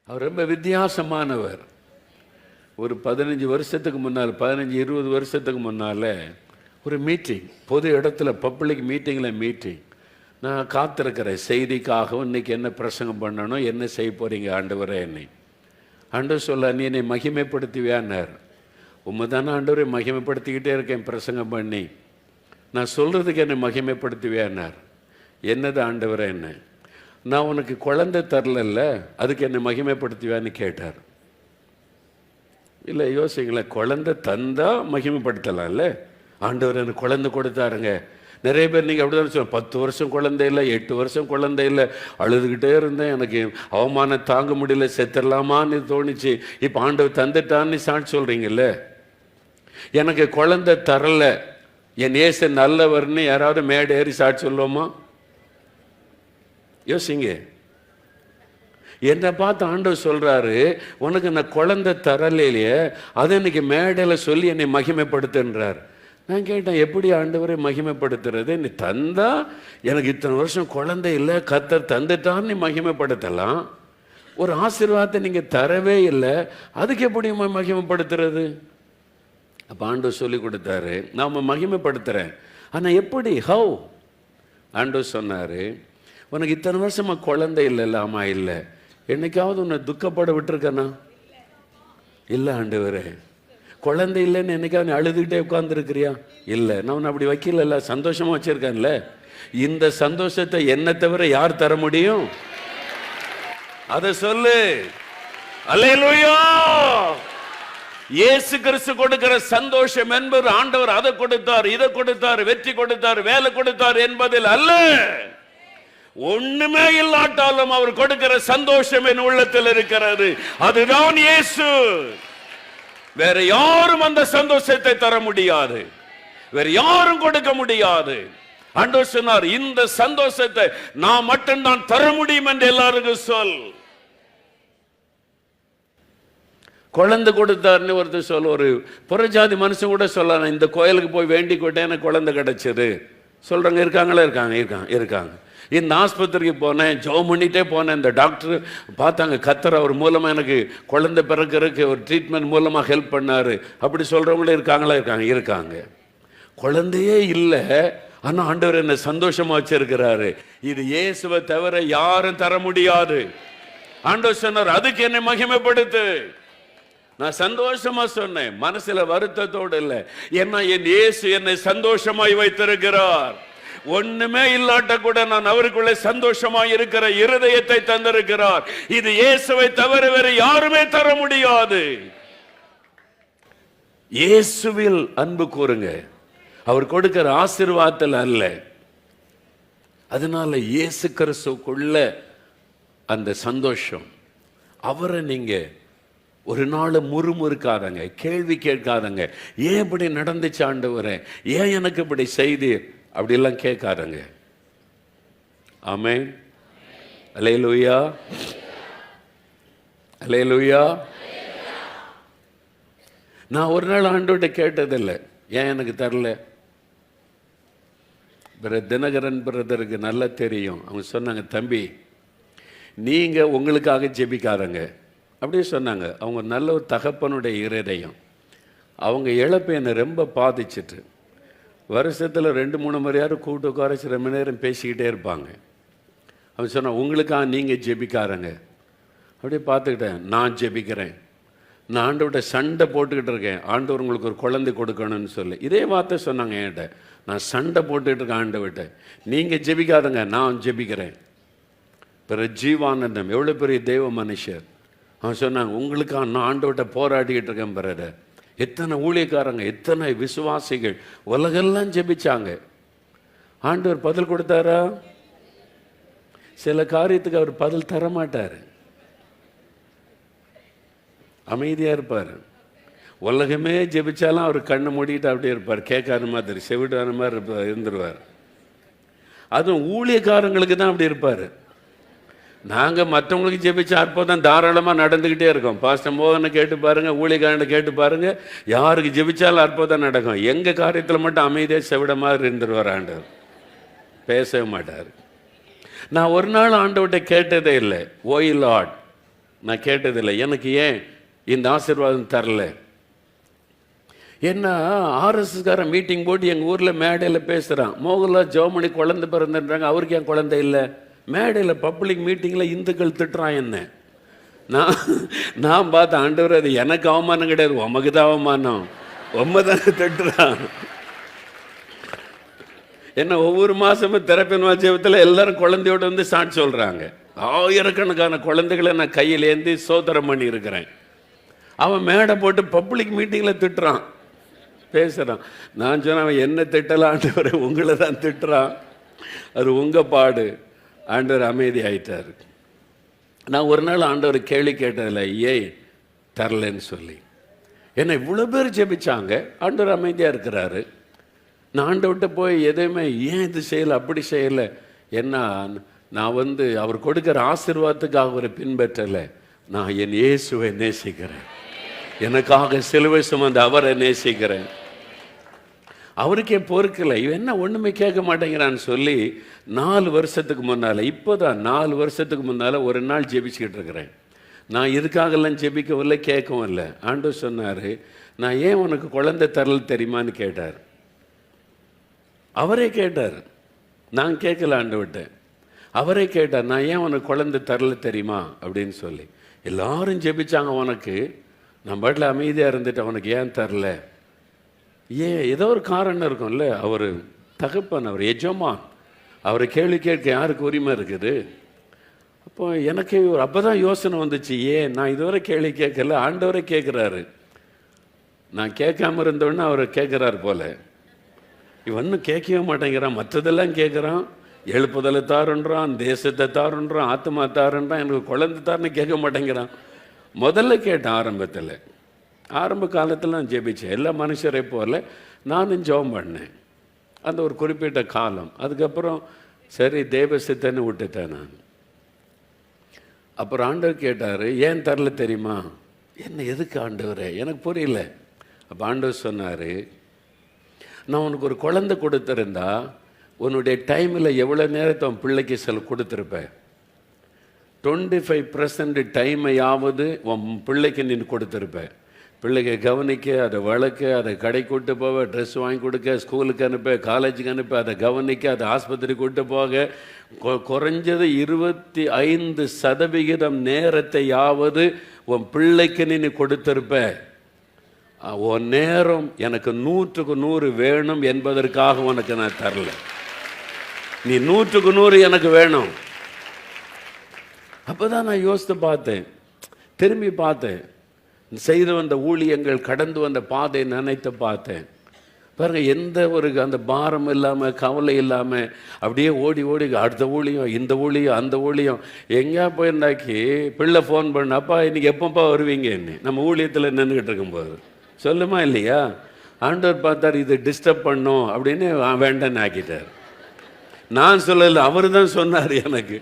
அவர் ரொம்ப வித்தியாசமானவர். ஒரு 15 வருஷத்துக்கு முன்னால், 15-20 வருஷத்துக்கு முன்னால் ஒரு மீட்டிங், பொது இடத்துல பப்ளிக் மீட்டிங். நான் காத்திருக்கிறேன் செய்திக்காகவும் இன்றைக்கி என்ன பிரசங்கம் பண்ணணும், என்ன செய்ய போகிறீங்க ஆண்டவரே. ஆண்டவர் சொல்ல, நீ என்னை மகிமைப்படுத்துவியான்னார். உண்மை தானே ஆண்டவரை மகிமைப்படுத்திக்கிட்டே இருக்கேன் பிரசங்கம் பண்ணி. நான் சொல்கிறதுக்கு என்னை மகிமைப்படுத்துவியான்னார். என்னது ஆண்டவரே என்ன? நான் உனக்கு குழந்தை தரல, அதுக்கு என்னை மகிமைப்படுத்துவியான்னு கேட்டார். இல்லை யோசிங்களேன், குழந்தை தந்தா மகிமைப்படுத்தலாம்ல. ஆண்டவர் எனக்கு குழந்தை கொடுத்தாருங்க. நிறைய பேர் நீங்கள் அப்படி தான் சொல்லுங்கள், 10 வருஷம் குழந்தை இல்லை, 8 வருஷம் குழந்தை இல்லை, அழுதுகிட்டே இருந்தேன், எனக்கு அவமானம் தாங்க முடியல, செத்துடலாமான்னு தோணிச்சு, இப்போ ஆண்டவர் தந்துட்டான்னு சாட்சி சொல்கிறீங்கல்ல. எனக்கு குழந்தை தரல, என் ஏசு நல்லவர்னு யாராவது மேடை ஏறி சாட்சி சொல்லுவோமா? யோசிங்க. என்னை பார்த்து ஆண்டவர் சொல்கிறாரு, உனக்கு நான் குழந்தை தரலையே, அதை இன்னைக்கு மேடையில் சொல்லி என்னை மகிமைப்படுத்துன்றார். நான் கேட்டேன், எப்படி ஆண்டவரை மகிமைப்படுத்துறது? நீ தந்தா, எனக்கு இத்தனை வருஷம் குழந்தை இல்லை, கர்த்தர் தந்துட்டான்னு நீ மகிமைப்படுத்தலாம். ஒரு ஆசீர்வாதத்தை நீங்கள் தரவே இல்லை, அதுக்கு எப்படி மகிமைப்படுத்துறது? அப்போ ஆண்டவர் சொல்லி கொடுத்தாரு, நான் மகிமைப்படுத்துகிறேன். ஆனால் எப்படி, ஹவ்? ஆண்டவர் சொன்னார், உனக்கு இத்தனை வருஷமாக குழந்தை இல்லைல்ல? ஆமாம் இல்லை. என்னைக்காவது உன்னை துக்கப்பட விட்டுருக்கண்ணா? இல்லை ஆண்டவரே. குழந்தை இல்லைன்னு என்னைக்காவது நீ அழுதுகிட்டே உட்காந்துருக்கிறியா? இல்லை. நான் உன்னை அப்படி வைக்கல, சந்தோஷமாக வச்சிருக்கேன்ல. இந்த சந்தோஷத்தை என்னை தவிர யார் தர முடியும்? அதை சொல்லு. அல்லேலூயா. இயேசு கிறிஸ்து கொடுக்கிற சந்தோஷம் என்பது ஆண்டவர் அதை கொடுத்தார், இதை கொடுத்தார், வெற்றி கொடுத்தார், வேலை கொடுத்தார் என்பதில் அல்ல. ஒண்ணுமே இல்லாட்டாலும் அவர் கொடுக்கிற சந்தோஷம் என் உள்ளத்தில் இருக்கிறது. அதுதான் இயேசு. வேற யாரும் அந்த சந்தோஷத்தை தர முடியாது, வேற யாரும் கொடுக்க முடியாது. ஆண்டவர் சொன்னார், இந்த சந்தோஷத்தை நான் மட்டும்தான் தர முடியும் என்று எல்லாருக்கும் சொல். குழந்தை கொடுத்தாருன்னு ஒருத்தர் சொல்ல, ஒரு புறஜாதி மனுஷன் கூட சொல்லலாம், இந்த கோயிலுக்கு போய் வேண்டிக் கொண்டேன், எனக்கு குழந்தை கிடைச்சது சொல்றாங்க. இருக்காங்களா? இருக்காங்க. இந்த ஆஸ்பத்திரிக்கு போனேன், ஜெபம் பண்ணிட்டே போனேன், இந்த டாக்டர் பார்த்தாங்க, கர்த்தர் அவர் மூலமாக எனக்கு குழந்தை பிறக்கிறதுக்கு ஒரு ட்ரீட்மெண்ட் மூலமாக ஹெல்ப் பண்ணார், அப்படி சொல்கிறவங்களும் இருக்காங்களா? இருக்காங்க. குழந்தையே இல்லை, ஆனால் ஆண்டவர் என்ன சந்தோஷமாக வச்சிருக்கிறாரு. இது இயேசுவை தவிர யாரும் தர முடியாது. ஆண்டவர் சொன்னார், அதுக்கு என்னை மகிமைப்படுத்து. நான் சந்தோஷமா சொன்னேன், மனசுல வருத்தத்தோடு இல்லை. ஏன்னா என் இயேசு என்னை சந்தோஷமாய் வைத்திருக்கிறார். ஒண்ணுமே இல்லாட்ட கூட நான் அவருக்குள்ளே சந்தோஷமாய் இருக்கிற இருதயத்தை தந்திருக்கிறார். இது இயேசுவை தவிர வேறு யாருமே தர முடியாது. இயேசுவில் அன்பு கூறுங்க, அவர் கொடுக்கிற ஆசீர்வாதத்தில் அல்ல. அதனால இயேசு கிறிஸ்துக்குள்ள அந்த சந்தோஷம், அவரை நீங்க ஒரு நாள் முறுமுறுக்காதங்க, கேள்வி கேட்காதங்க. ஏன் இப்படி நடந்துச்சு ஆண்டவரே, ஏன் எனக்கு இப்படி செய்தீர் அப்படிலாம் கேட்காதங்க. ஆமென். அல்லேலூயா, அல்லேலூயா. நான் ஒரு நாள் ஆண்டவர்கிட்ட கேட்டதில்லை, ஏன் எனக்கு தரல. தினகரன் பிரதருக்கு நல்லா தெரியும். அவங்க சொன்னாங்க, தம்பி நீங்கள் உங்களுக்காக ஜெபிக்காதங்க அப்படியே சொன்னாங்க. அவங்க நல்ல ஒரு தகப்பனுடைய இருதயம். அவங்க இழப்பு என்னை ரொம்ப பாதிச்சிட்டு, வருஷத்தில் 2-3 முறையாவது கூட்டு உட்காரச்சு ரொம்ப நேரம் பேசிக்கிட்டே இருப்பாங்க. அவன் சொன்னான், உங்களுக்காக நீங்கள் ஜெபிக்காரங்க. அப்படியே பார்த்துக்கிட்டேன், நான் ஜெபிக்கிறேன், நான் ஆண்டவர்கிட்ட சண்டை போட்டுக்கிட்டு இருக்கேன், ஆண்டவர் உங்களுக்கு ஒரு குழந்தை கொடுக்கணும்னு சொல்லி இதே வார்த்தை சொன்னாங்க என்கிட்ட. நான் சண்டை போட்டுக்கிட்டு இருக்கேன் ஆண்டவர்கிட்ட, நீங்கள் ஜெபிக்காதங்க, நான் ஜெபிக்கிறேன். பிற ஜீவானந்தம் எவ்வளோ பெரிய தெய்வ மனுஷர். அவன் சொன்னாங்க, உங்களுக்காக நான் ஆண்டவர்கிட்ட போராடிக்கிட்டு இருக்கேன் பிரதர். எத்தனை ஊழியக்காரங்க, எத்தனை விசுவாசிகள் உலகெல்லாம் ஜெபிச்சாங்க. ஆண்டவர் பதில் கொடுத்தாரா? சில காரியத்துக்கு அவர் பதில் தர மாட்டார், அமைதியா இருப்பார். உலகமே ஜெபிச்சாலும் அவர் கண்ணை மூடிட்டு அப்படியே இருப்பார், கேட்காத மாதிரி, செவிடான மாதிரி இருந்துருவார். அதுவும் ஊழியக்காரங்களுக்கு தான் அப்படி இருப்பார். நாங்கள் மற்றவங்களுக்கு ஜெபிச்ச அற்புதம் தாராளமாக நடந்துக்கிட்டே இருக்கோம். பாஸ்டர் மோகனை கேட்டு பாருங்கள், ஊழியக்காரனை கேட்டு பாருங்கள், யாருக்கு ஜெபிச்சாலும் அற்புதம் நடக்கும். எங்கள் காரியத்தில் மட்டும் அமைதியாக செவிட மாதிரி இருந்துருவார் ஆண்டவர், பேசவே மாட்டார். நான் ஒரு நாள் ஆண்டவர்கிட்ட கேட்டதே இல்லை, ஓய் லார்ட் நான் கேட்டதில்லை, எனக்கு ஏன் இந்த ஆசீர்வாதம் தரல? என்ன ஆர்எஸ்எஸ்காரன் மீட்டிங் போட்டு எங்கள் ஊரில் மேடையில் பேசுகிறான், மோகன்லால் ஜெர்மனி குழந்தை பிறந்துன்றாங்க, அவருக்கு ஏன் குழந்தை இல்லை? மேடையில் பப்ளிக் மீட்டிங்கில் இந்துக்கள் திட்டுறான் என்ன. நான் பார்த்தேன், ஆண்டவர் அது எனக்கு அவமானம் கிடையாது, உமக்கு தான் அவமானம், உண்மை தானே திட்டுறான். என்ன ஒவ்வொரு மாதமும் திறப்பின் வாஜ்யத்தில் எல்லாரும் குழந்தையோடு வந்து சாட்சி சொல்கிறாங்க. ஆயிரக்கணக்கான குழந்தைகளை நான் கையில் ஏந்தி சோதரம் பண்ணி இருக்கிறேன். அவன் மேடை போட்டு பப்ளிக் மீட்டிங்கில் திட்டுறான், பேசுகிறான். நான் சொன்னேன், அவன் என்ன திட்டலான்ட்டு உங்களை தான் திட்டுறான், அது உங்கள் பாடு. ஆண்டவர் அமைதி ஆயிட்டார். நான் ஒரு நாள் ஆண்டவர் கேள்வி கேட்டதில்லை, ஏன் தரலன்னு சொல்லி. ஏன்னா இவ்வளோ பேர் ஜெபிச்சாங்க, ஆண்டவர் அமைதியாக இருக்கிறாரு. நான் ஆண்டவர்கிட்ட போய் எதையுமே ஏன் இது செய்யலை அப்படி செய்யலை, என்ன நான் அவர் கொடுக்குற ஆசீர்வாதத்துக்காக அவரை பின்பற்றலை, நான் என் இயேசுவை நேசிக்கிறேன், எனக்காக சிலுவை சுமந்து அவரை நேசிக்கிறேன். அவருக்கே பொறுக்கலை, இவன் என்ன ஒன்றுமே கேட்க மாட்டேங்கிறான்னு சொல்லி 4 வருஷத்துக்கு முன்னால், இப்போ தான் 4 வருஷத்துக்கு முன்னால் ஒரு நாள் ஜெபிச்சுக்கிட்டு இருக்கிறேன். நான் இதுக்காகலாம் ஜெபிக்கவும் இல்லை, கேட்கவும் இல்லை. ஆண்டவர் சொன்னார், நான் ஏன் உனக்கு குழந்தை தரல தெரியுமான்னு கேட்டார். அவரே கேட்டார், நான் கேட்கல ஆண்டவர்கிட்ட, அவரே கேட்டார், நான் ஏன் உனக்கு குழந்தை தரல தெரியுமா அப்படின்னு சொல்லி. எல்லாரும் ஜெபிச்சாங்க உனக்கு, நான் பாட்டில் அமைதியாக இருந்துட்டு அவனுக்கு ஏன் தரல? ஏன் ஏதோ ஒரு காரணம் இருக்கும்ல. அவர் தகப்பன், அவர் எஜமான், அவரை கேள்வி கேட்க யாருக்கு உரிமை இருக்குது? அப்போ எனக்கு அப்போ தான் யோசனை வந்துச்சு, ஏன் நான் இதுவரை கேள்வி கேட்கல, ஆண்டவரை கேட்குறாரு. நான் கேட்காம இருந்தோடனே அவரை கேட்குறாரு போல. இவன்னும் கேட்கவே மாட்டேங்கிறான், மற்றதெல்லாம் கேட்குறான், எழுப்புதலை தாருன்றான், தேசத்தை தாருன்றான், ஆத்மா தாருன்றான், எனக்கு குழந்தை தாருன்னு கேட்க மாட்டேங்கிறான். முதல்ல கேட்டேன், ஆரம்ப காலத்தில் நான் ஜெபிச்சேன், எல்லா மனுஷரை போல் நானும் ஜெபம் பண்ணேன் அந்த ஒரு குறிப்பிட்ட காலம். அதுக்கப்புறம் சரி தேவசித்தன்னு விட்டுட்டேன் நான். அப்புறம் ஆண்டவர் கேட்டார், ஏன் தரல தெரியுமா? என்ன எதுக்கு ஆண்டவரே, எனக்கு புரியல. அப்போ ஆண்டவர் சொன்னார், நான் உனக்கு ஒரு குழந்தை கொடுத்துருந்தா உன்னுடைய டைமில் எவ்வளோ நேரத்தை உன் பிள்ளைக்கு கொடுத்துருப்பேன். 25% டைமையாவது உன் பிள்ளைக்கு நீ கொடுத்துருப்பேன். பிள்ளைக்கு கவனிக்க, அதை வளர்க்க, அதை கடை கூட்டு போக, ட்ரெஸ் வாங்கி கொடுக்க, ஸ்கூலுக்கு அனுப்ப, காலேஜுக்கு அனுப்ப, அதை கவனிக்க, அதை ஆஸ்பத்திரி கூட்டு போக, குறைஞ்சது 25% நேரத்தையாவது உன் பிள்ளைக்கு நீ கொடுத்துருப்ப. உன் நேரம் எனக்கு 100க்கு 100 வேணும் என்பதற்காக உனக்கு நான் தரல. நீ 100க்கு 100 எனக்கு வேணும். அப்போ தான் நான் யோசித்து பார்த்தேன், திரும்பி பார்த்தேன், செய்து வந்த ஊழியங்கள், கடந்து வந்த பாதை நினைத்து பார்த்தேன். பாருங்க, எந்த ஒரு அந்த பாரம் இல்லாமல், கவலை இல்லாமல் அப்படியே ஓடி ஓடி அடுத்த ஊழியம், இந்த ஊழியம், அந்த ஊழியம். எங்கேயா போயிருந்தாக்கி பிள்ளை ஃபோன் பண்ண, அப்பா இன்றைக்கி எப்பப்பா வருவீங்க என்ன, நம்ம ஊழியத்தில் நின்றுக்கிட்டு இருக்கும்போது சொல்லுமா இல்லையா? ஆண்டவர் பார்த்தார், இது டிஸ்டர்ப் பண்ணும் அப்படின்னு வேண்டான்னு ஆக்கிட்டார். நான் சொல்லலை, அவர் தான் சொன்னார் எனக்கு.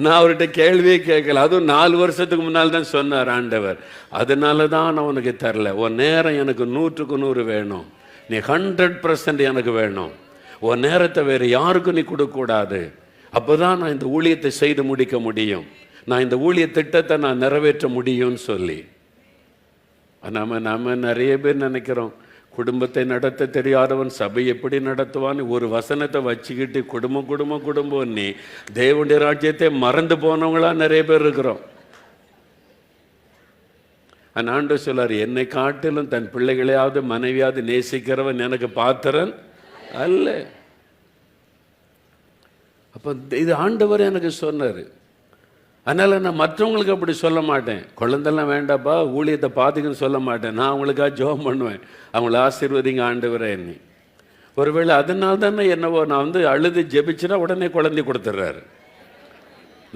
நான் அவர்கிட்ட கேள்வியே கேட்கல. அதுவும் 4 வருஷத்துக்கு முன்னால் தான் சொன்னார் ஆண்டவர். அதனால தான் நான் உனக்கு தரல. உன் நேரம் எனக்கு 100க்கு 100 வேணும், நீ 100% எனக்கு வேணும். உன் நேரத்தை வேறு யாருக்கும் நீ கொடுக்கக்கூடாது. அப்போ தான் நான் இந்த ஊழியத்தை செய்து முடிக்க முடியும், நான் இந்த ஊழிய திட்டத்தை நான் நிறைவேற்ற முடியும்னு சொல்லி. நம்ம நிறைய பேர் நினைக்கிறோம், குடும்பத்தை நடத்த தெரியாதவன் சபை எப்படி நடத்துவான்னு ஒரு வசனத்தை வச்சுக்கிட்டு குடும்பம் குடும்பம் குடும்பம் நீ தேவனுடைய ராஜ்யத்தை மறந்து போனவங்களா நிறைய பேர் இருக்கிறோம். ஆண்டவர் சொல்லார், என்னை காட்டிலும் தன் பிள்ளைகளையாவது மனைவியாவது நேசிக்கிறவன் எனக்கு பாத்திரன் அல்ல. அப்போ இது ஆண்டவர் எனக்கு சொன்னார். அதனால் நான் மற்றவங்களுக்கு அப்படி சொல்ல மாட்டேன், குழந்தெல்லாம் வேண்டாப்பா ஊழியத்தை பார்த்துக்குன்னு சொல்ல மாட்டேன். நான் அவங்களுக்காக ஜெபம் பண்ணுவேன், அவங்கள ஆசீர்வதிங்க ஆண்டவரே என்னை. ஒருவேளை அதனால தானே என்னவோ நான் அழுது ஜெபிச்சுனா உடனே குழந்தை கொடுத்துட்றாரு.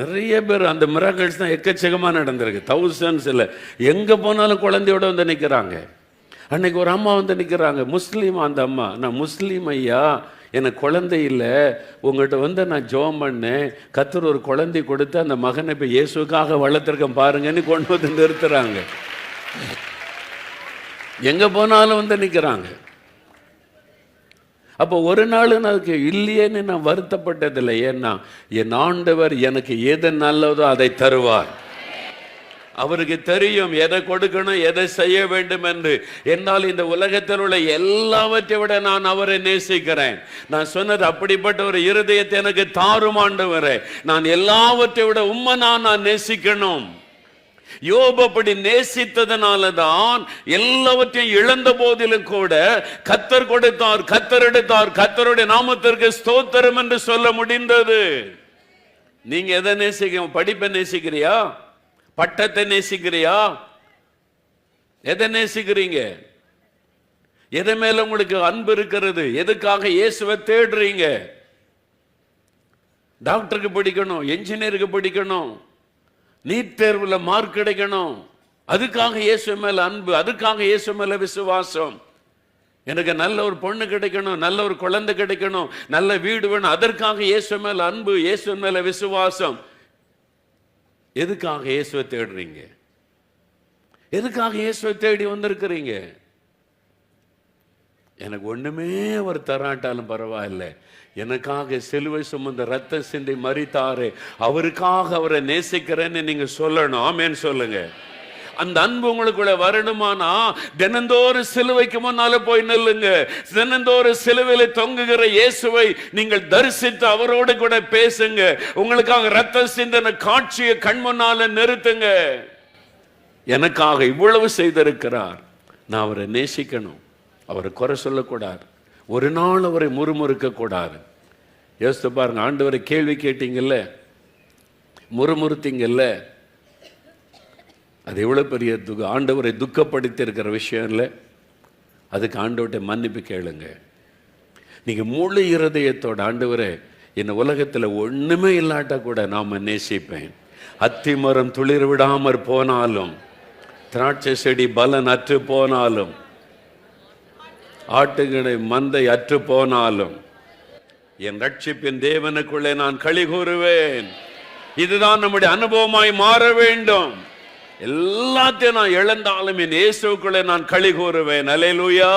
நிறைய பேர் அந்த மிராக்கிள்ஸ் தான் எக்கச்சக்கமாக நடந்திருக்கு, thousands இல்லை. எங்கே போனாலும் குழந்தையோடு நிற்கிறாங்க. அன்னைக்கு ஒரு அம்மா நிற்கிறாங்க, முஸ்லீம். அந்த அம்மா, நான் முஸ்லீம் ஐயா, எனக்கு குழந்தை இல்லை, உங்கள்கிட்ட நான் ஜெபம் பண்ணேன், கர்த்தர் ஒரு குழந்தை கொடுத்து அந்த மகனை இப்போ இயேசுக்காக வளர்த்துருக்கேன் பாருங்கன்னு கொண்டு நிறுத்துறாங்க. எங்கே போனாலும் நிற்கிறாங்க. அப்போ ஒரு நாள் அதுக்கு இல்லையேன்னு நான் வருத்தப்பட்டதில்லை. ஏன்னா என் ஆண்டவர் எனக்கு எது நல்லதோ அதை தருவார். அவருக்கு தெரியும் எதை கொடுக்கணும், எதை செய்ய வேண்டும் என்று. என்னால் இந்த உலகத்தில் உள்ள எல்லாவற்றை விட நான் அவரை நேசிக்கிறேன். நான் சொன்னது, அப்படிப்பட்ட ஒரு இருதயத்தை எனக்கு தாரும் ஆண்டவரே. நான் எல்லாவற்றை விட உம்மை நான் நேசிக்கணும். யோபு அப்படி நேசித்ததனால தான் எல்லாவற்றையும் இழந்த போதிலும் கூட கர்த்தர் கொடுத்தார், கர்த்தர் எடுத்தார், கர்த்தருடைய நாமத்திற்கு ஸ்தோத்திரம் என்று சொல்ல முடிந்தது. நீங்க எதை நேசிக்க? படிப்பை நேசிக்கிறியா? பட்டத்தை நேசிக்கிறியா? எதை நேசிக்கிறீங்க? எதை மேல உங்களுக்கு அன்பு இருக்கிறது? எதுக்காக இயேசுவை தேடுறீங்க? டாக்டருக்கு படிக்கணும், என்ஜினியருக்கு படிக்கணும், நீட் தேர்வுல மார்க் கிடைக்கணும், அதுக்காக இயேசு மேல அன்பு, அதுக்காக இயேசு மேல விசுவாசம். எனக்கு நல்ல ஒரு பொண்ணு கிடைக்கணும், நல்ல ஒரு குழந்தை கிடைக்கணும், நல்ல வீடு வேணும், அதற்காக இயேசு மேல அன்பு, இயேசு மேல விசுவாசம். எதுக்காக இயேசுவை தேடுறீங்க? எதுக்காக இயேசுவை தேடி வந்திருக்கிறீங்க? எனக்கு ஒண்ணுமே அவர் தராட்டாலும் பரவாயில்லை, எனக்காக சிலுவை சுமந்த ரத்தம் சிந்தி மரித்தாரே, அவருக்காக அவரை நேசிக்கிறேன்னு நீங்க சொல்லணும். ஆமென் சொல்லுங்க. அந்த அன்பு உங்களுக்குள்ள வரணுமானா தினந்தோறும் சிலுவைக்கு முன்னால போய் நில்லுங்க. தினந்தோறும் சிலுவையில தொங்குகிற இயேசுவை நீங்கள் தரிசித்து அவரோடு கூட பேசுங்க. உங்களுக்காக ரத்த சிந்தன காட்சியை கண் முன்னால நிறுத்துங்க. எனக்காக இவ்வளவு செய்திருக்கிறார், நான் அவரை நேசிக்கணும், அவரை குறை சொல்லக்கூடாது, ஒரு நாள் அவரை முறுமுறுக்க கூடாது. யோசித்து பாருங்க, ஆண்டவரை கேள்வி கேட்டீங்கல்ல, முறுமுறுத்தீங்கல்ல, அது எவ்வளோ பெரிய ஆண்டவரை துக்கப்படுத்தி இருக்கிற விஷயம் இல்லை. அதுக்கு ஆண்டவர்கிட்ட மன்னிப்பு கேளுங்க. நீங்கள் முழு இருதயத்தோட, ஆண்டவரே இந்த உலகத்தில் ஒன்றுமே இல்லாட்டா கூட நாம் நேசிப்பேன், அத்திமரம் துளிர் விடாமற் போனாலும், திராட்சை செடி பலன் அற்று போனாலும், ஆட்டுகளை மந்தை அற்று போனாலும், என் ரட்சிப்பின் தேவனுக்குள்ளே நான் களி கூறுவேன். இதுதான் நம்முடைய அனுபவமாய் மாற வேண்டும். எல்லாத்தையும் நான் இழந்தாலும் என் இயேசுவுக்குள்ளே நான் களி கூறுவேன். அல்லேலூயா.